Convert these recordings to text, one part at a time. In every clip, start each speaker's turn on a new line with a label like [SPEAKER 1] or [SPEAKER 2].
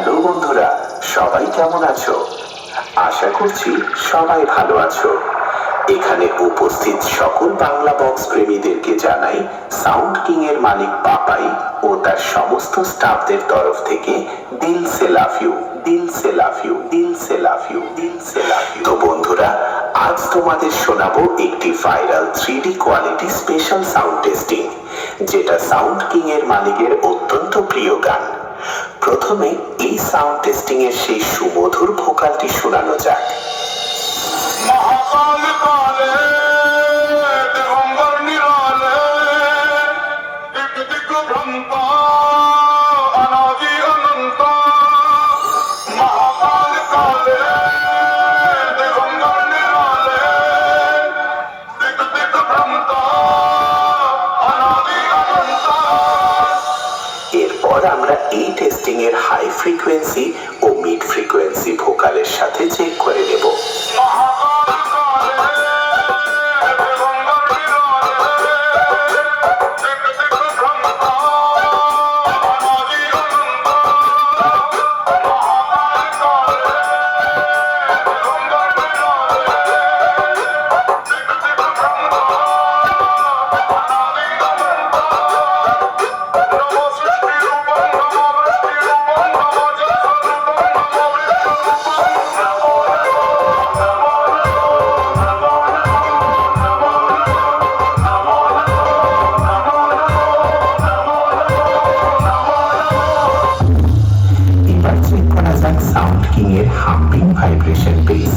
[SPEAKER 1] Hello বন্ধুরা, সবাই কেমন আছো? আশা করছি সবাই ভালো আছো। এখানে উপস্থিত সকল বাংলা বক্স প্রেমীদেরকে জানাই সাউন্ড কিং এর মালিক পাপাই ও তার সমস্ত স্টাফদের তরফ থেকে দিল সে লাভ ইউ, দিল সে লাভ ইউ, দিল সে লাভ ইউ, দিল সে লাভ ইউ। তো বন্ধুরা, আজ তোমাদের শোনাবো একটি viral 3D quality special sound testing, যেটা সাউন্ড কিং এর মালিকের অত্যন্ত প্রিয় গান। প্রথমে এই সাউন্ড টেস্টিং এর সেই সুমধুর ভোকালটি শোনানো যাক। এরপর আমরা এই টেস্টিং এর হাই ফ্রিকোয়েন্সি ও মিড ফ্রিকোয়েন্সি ভোকালের সাথে চেক করে নেব। সাউন্ড কিং এর হাম্পিং ভাইব্রেশন বেস।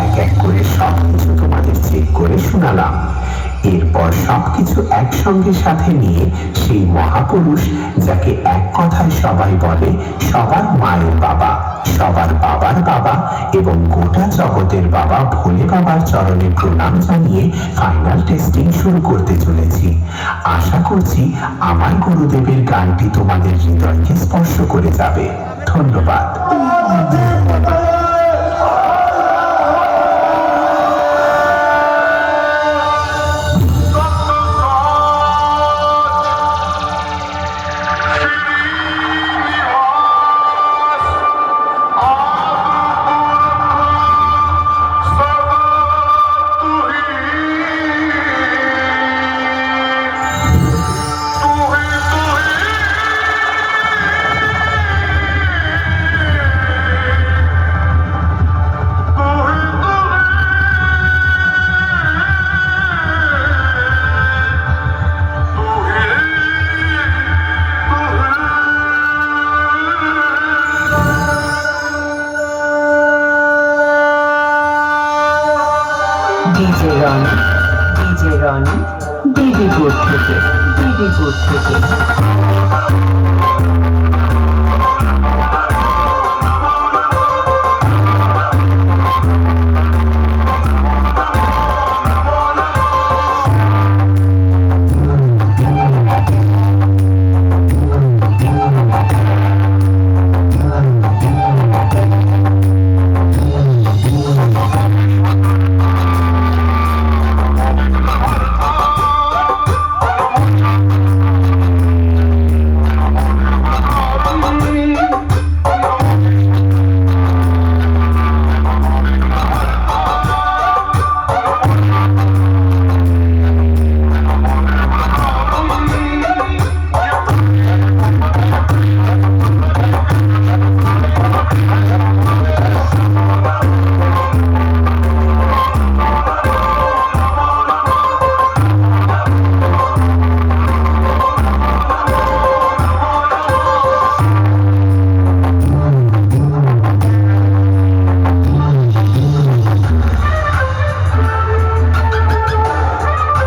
[SPEAKER 1] এক এক করে সবকিছু তোমাদের চেক করে শোনালাম। এরপর সবকিছু একসঙ্গে সাথে নিয়ে সেই মহাপুরুষ, যাকে এক কথায় সবাই বলে সবার মায়ের বাবা, সবার বাবার বাবা এবং গোটা জগতের বাবা ভোলে বাবার চরণে প্রণাম জানিয়ে ফাইনাল টেস্টিং শুরু করতে চলেছি। আশা করছি আমার গুরুদেবের গানটি তোমাদের হৃদয়কে স্পর্শ করে যাবে। ধন্যবাদ।
[SPEAKER 2] ডিজে রনি, ডিবিপুর থেকে।